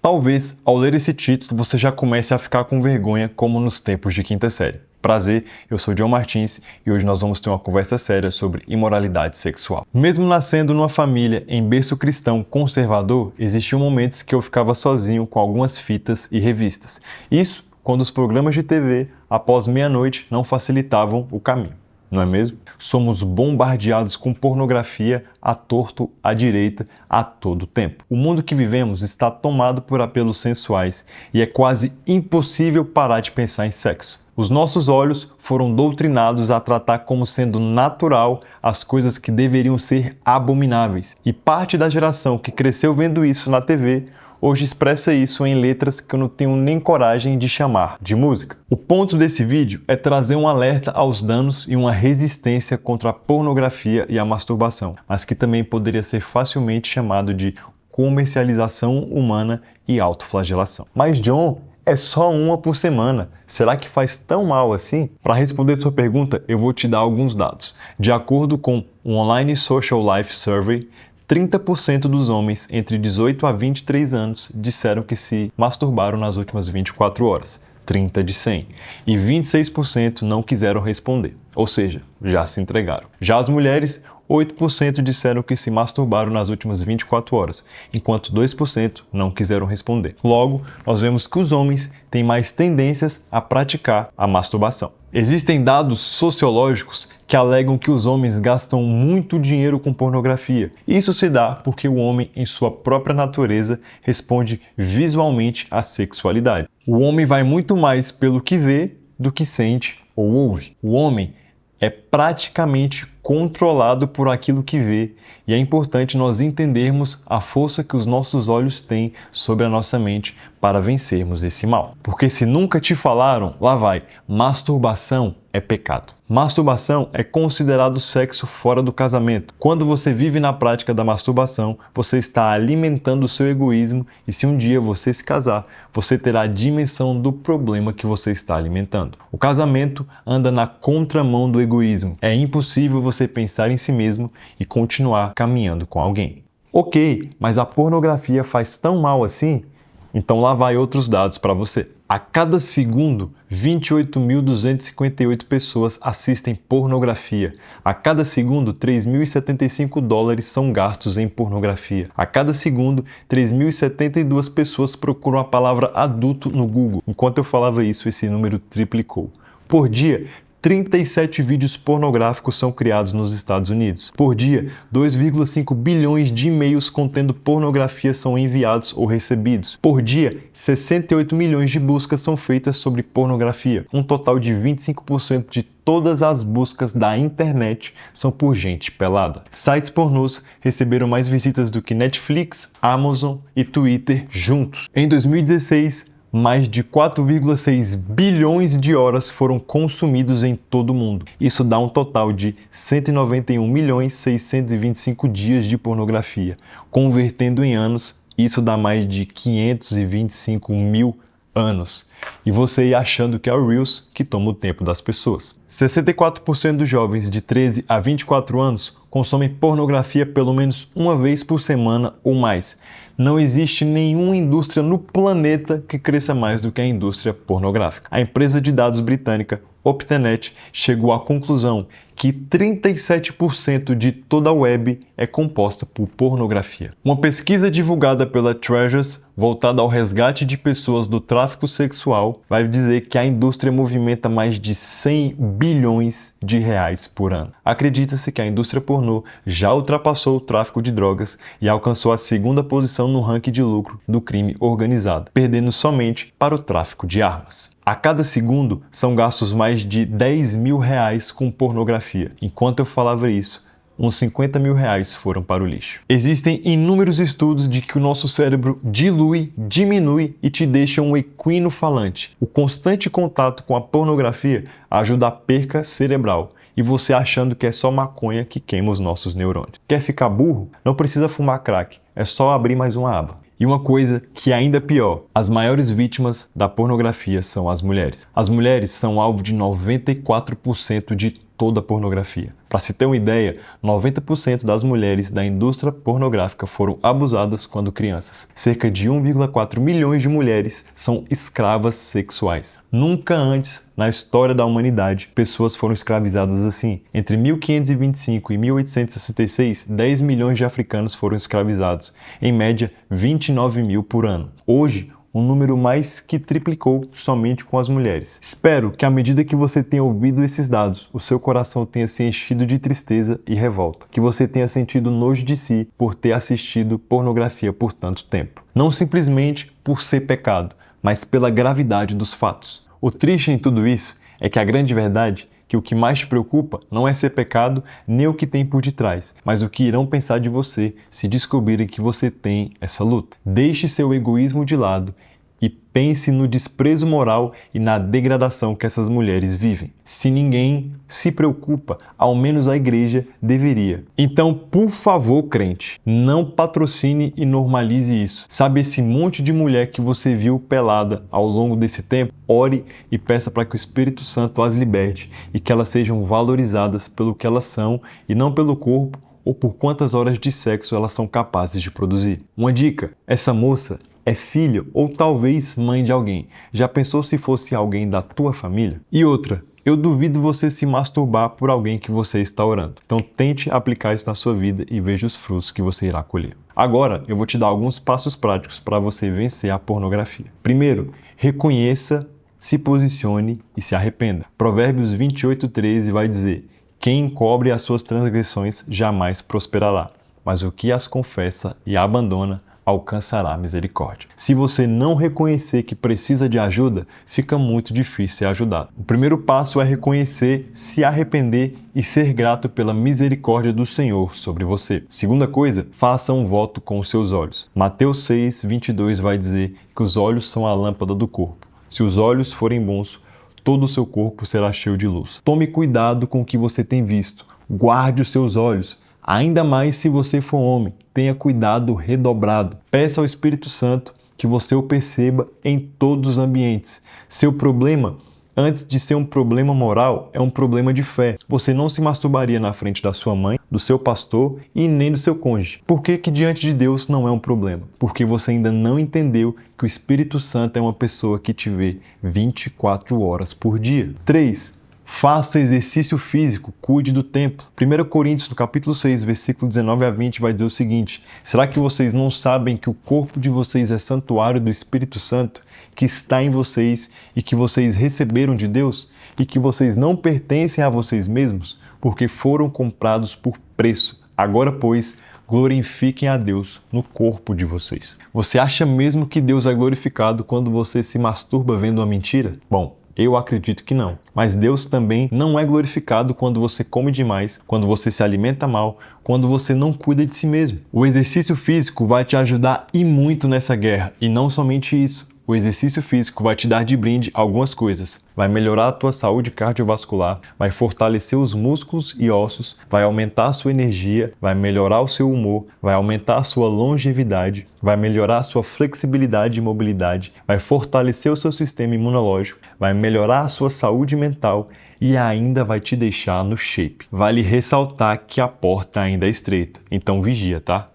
Talvez, ao ler esse título, você já comece a ficar com vergonha, como nos tempos de quinta série. Prazer, eu sou John Martins e hoje nós vamos ter uma conversa séria sobre imoralidade sexual. Mesmo nascendo numa família em berço cristão conservador, existiam momentos que eu ficava sozinho com algumas fitas e revistas. Isso quando os programas de TV, após meia-noite, não facilitavam o caminho. Não é mesmo? Somos bombardeados com pornografia à torto, à direita, a todo tempo. O mundo que vivemos está tomado por apelos sensuais e é quase impossível parar de pensar em sexo. Os nossos olhos foram doutrinados a tratar como sendo natural as coisas que deveriam ser abomináveis. E parte da geração que cresceu vendo isso na TV hoje expressa isso em letras que eu não tenho nem coragem de chamar de música. O ponto desse vídeo é trazer um alerta aos danos e uma resistência contra a pornografia e a masturbação, mas que também poderia ser facilmente chamado de comercialização humana e autoflagelação. Mas John, é só uma por semana. Será que faz tão mal assim? Para responder sua pergunta, eu vou te dar alguns dados. De acordo com o Online Social Life Survey, 30% dos homens entre 18 a 23 anos disseram que se masturbaram nas últimas 24 horas, 30 de 100, e 26% não quiseram responder, ou seja, já se entregaram. Já as mulheres, 8% disseram que se masturbaram nas últimas 24 horas, enquanto 2% não quiseram responder. Logo, nós vemos que os homens têm mais tendências a praticar a masturbação. Existem dados sociológicos que alegam que os homens gastam muito dinheiro com pornografia. Isso se dá porque o homem, em sua própria natureza, responde visualmente à sexualidade. O homem vai muito mais pelo que vê do que sente ou ouve. O homem é praticamente controlado por aquilo que vê, e é importante nós entendermos a força que os nossos olhos têm sobre a nossa mente para vencermos esse mal. Porque se nunca te falaram, lá vai, masturbação é pecado. Masturbação é considerado sexo fora do casamento. Quando você vive na prática da masturbação, você está alimentando o seu egoísmo e se um dia você se casar, você terá a dimensão do problema que você está alimentando. O casamento anda na contramão do egoísmo. É impossível você pensar em si mesmo e continuar caminhando com alguém. Ok, mas a pornografia faz tão mal assim? Então lá vai outros dados para você. A cada segundo, 28.258 pessoas assistem pornografia. A cada segundo, 3.075 dólares são gastos em pornografia. A cada segundo, 3.072 pessoas procuram a palavra adulto no Google. Enquanto eu falava isso, esse número triplicou. Por dia, 37 vídeos pornográficos são criados nos Estados Unidos. Por dia, 2,5 bilhões de e-mails contendo pornografia são enviados ou recebidos. Por dia, 68 milhões de buscas são feitas sobre pornografia. Um total de 25% de todas as buscas da internet são por gente pelada. Sites pornôs receberam mais visitas do que Netflix, Amazon e Twitter juntos. Em 2016, mais de 4,6 bilhões de horas foram consumidos em todo o mundo. Isso dá um total de 191.625 dias de pornografia. Convertendo em anos, isso dá mais de 525 mil anos. E você ia achando que é o Reels que toma o tempo das pessoas. 64% dos jovens de 13 a 24 anos consomem pornografia pelo menos uma vez por semana ou mais. Não existe nenhuma indústria no planeta que cresça mais do que a indústria pornográfica. A empresa de dados britânica Optenet chegou à conclusão que 37% de toda a web é composta por pornografia. Uma pesquisa divulgada pela Treasures, voltada ao resgate de pessoas do tráfico sexual, vai dizer que a indústria movimenta mais de 100 bilhões de reais por ano. Acredita-se que a indústria pornô já ultrapassou o tráfico de drogas e alcançou a segunda posição no ranking de lucro do crime organizado, perdendo somente para o tráfico de armas. A cada segundo são gastos mais de 10 mil reais com pornografia. Enquanto eu falava isso, uns 50 mil reais foram para o lixo. Existem inúmeros estudos de que o nosso cérebro dilui, diminui e te deixa um equino falante. O constante contato com a pornografia ajuda a perca cerebral. E você achando que é só maconha que queima os nossos neurônios. Quer ficar burro? Não precisa fumar crack. É só abrir mais uma aba. E uma coisa que é ainda pior, as maiores vítimas da pornografia são as mulheres. As mulheres são alvo de 94% de toda a pornografia. Para se ter uma ideia, 90% das mulheres da indústria pornográfica foram abusadas quando crianças. Cerca de 1,4 milhões de mulheres são escravas sexuais. Nunca antes na história da humanidade pessoas foram escravizadas assim. Entre 1525 e 1866, 10 milhões de africanos foram escravizados, em média 29 mil por ano. Hoje, um número mais que triplicou somente com as mulheres. Espero que à medida que você tenha ouvido esses dados, o seu coração tenha se enchido de tristeza e revolta, que você tenha sentido nojo de si por ter assistido pornografia por tanto tempo. Não simplesmente por ser pecado, mas pela gravidade dos fatos. O triste em tudo isso é que a grande verdade que o que mais te preocupa não é ser pecado nem o que tem por detrás, mas o que irão pensar de você se descobrirem que você tem essa luta. Deixe seu egoísmo de lado e pense no desprezo moral e na degradação que essas mulheres vivem. Se ninguém se preocupa, ao menos a igreja deveria. Então, por favor, crente, não patrocine e normalize isso. Sabe esse monte de mulher que você viu pelada ao longo desse tempo? Ore e peça para que o Espírito Santo as liberte e que elas sejam valorizadas pelo que elas são e não pelo corpo ou por quantas horas de sexo elas são capazes de produzir. Uma dica, essa moça é filha ou talvez mãe de alguém. Já pensou se fosse alguém da tua família? E outra, eu duvido você se masturbar por alguém que você está orando. Então tente aplicar isso na sua vida e veja os frutos que você irá colher. Agora eu vou te dar alguns passos práticos para você vencer a pornografia. Primeiro, reconheça, se posicione e se arrependa. Provérbios 28:13 vai dizer: quem encobre as suas transgressões jamais prosperará, mas o que as confessa e abandona alcançará misericórdia. Se você não reconhecer que precisa de ajuda, fica muito difícil ser ajudado. O primeiro passo é reconhecer, se arrepender e ser grato pela misericórdia do Senhor sobre você. Segunda coisa, faça um voto com os seus olhos. Mateus 6:22 vai dizer que os olhos são a lâmpada do corpo. Se os olhos forem bons, todo o seu corpo será cheio de luz. Tome cuidado com o que você tem visto. Guarde os seus olhos. Ainda mais se você for homem, tenha cuidado redobrado. Peça ao Espírito Santo que você o perceba em todos os ambientes. Seu problema, antes de ser um problema moral, é um problema de fé. Você não se masturbaria na frente da sua mãe, do seu pastor e nem do seu cônjuge. Por que diante de Deus não é um problema? Porque você ainda não entendeu que o Espírito Santo é uma pessoa que te vê 24 horas por dia. 3. Faça exercício físico, cuide do templo. 1 Coríntios, no capítulo 6, versículo 19 a 20, vai dizer o seguinte: será que vocês não sabem que o corpo de vocês é santuário do Espírito Santo, que está em vocês e que vocês receberam de Deus, e que vocês não pertencem a vocês mesmos, porque foram comprados por preço? Agora, pois, glorifiquem a Deus no corpo de vocês. Você acha mesmo que Deus é glorificado quando você se masturba vendo uma mentira? Bom, eu acredito que não. Mas Deus também não é glorificado quando você come demais, quando você se alimenta mal, quando você não cuida de si mesmo. O exercício físico vai te ajudar e muito nessa guerra. E não somente isso. O exercício físico vai te dar de brinde algumas coisas. Vai melhorar a tua saúde cardiovascular, vai fortalecer os músculos e ossos, vai aumentar a sua energia, vai melhorar o seu humor, vai aumentar a sua longevidade, vai melhorar a sua flexibilidade e mobilidade, vai fortalecer o seu sistema imunológico, vai melhorar a sua saúde mental e ainda vai te deixar no shape. Vale ressaltar que a porta ainda é estreita, então vigia, tá?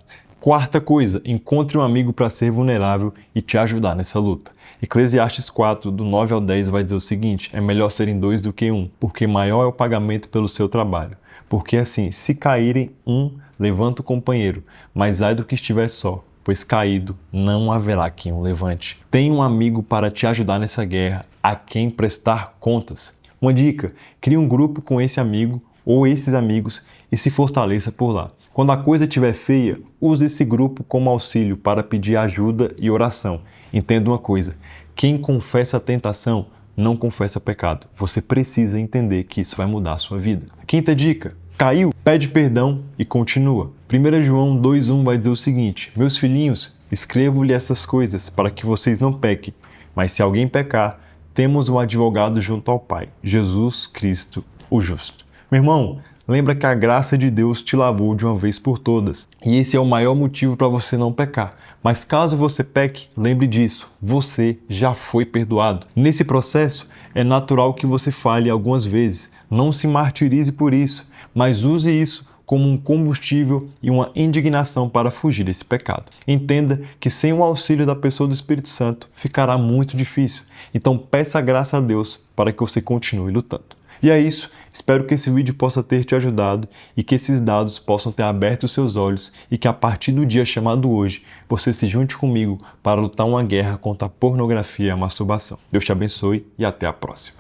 Quarta coisa, encontre um amigo para ser vulnerável e te ajudar nessa luta. Eclesiastes 4, do 9 ao 10 vai dizer o seguinte: é melhor serem dois do que um, porque maior é o pagamento pelo seu trabalho. Porque assim, se caírem um, levanta o companheiro, mas ai do que estiver só, pois caído não haverá quem o levante. Tem um amigo para te ajudar nessa guerra, a quem prestar contas. Uma dica, crie um grupo com esse amigo ou esses amigos e se fortaleça por lá. Quando a coisa estiver feia, use esse grupo como auxílio para pedir ajuda e oração. Entenda uma coisa, quem confessa a tentação não confessa pecado. Você precisa entender que isso vai mudar a sua vida. Quinta dica, caiu? Pede perdão e continua. 1 João 2:1 vai dizer o seguinte: meus filhinhos, escrevo-lhe essas coisas para que vocês não pequem, mas se alguém pecar, temos um advogado junto ao Pai, Jesus Cristo, o justo. Meu irmão, lembra que a graça de Deus te lavou de uma vez por todas. E esse é o maior motivo para você não pecar. Mas caso você peque, lembre disso, você já foi perdoado. Nesse processo, é natural que você falhe algumas vezes, Não se martirize por isso, mas use isso como um combustível e uma indignação para fugir desse pecado. Entenda que sem o auxílio da pessoa do Espírito Santo ficará muito difícil. Então peça graça a Deus para que você continue lutando. E é isso. Espero que esse vídeo possa ter te ajudado e que esses dados possam ter aberto os seus olhos e que a partir do dia chamado hoje, você se junte comigo para lutar uma guerra contra a pornografia e a masturbação. Deus te abençoe e até a próxima.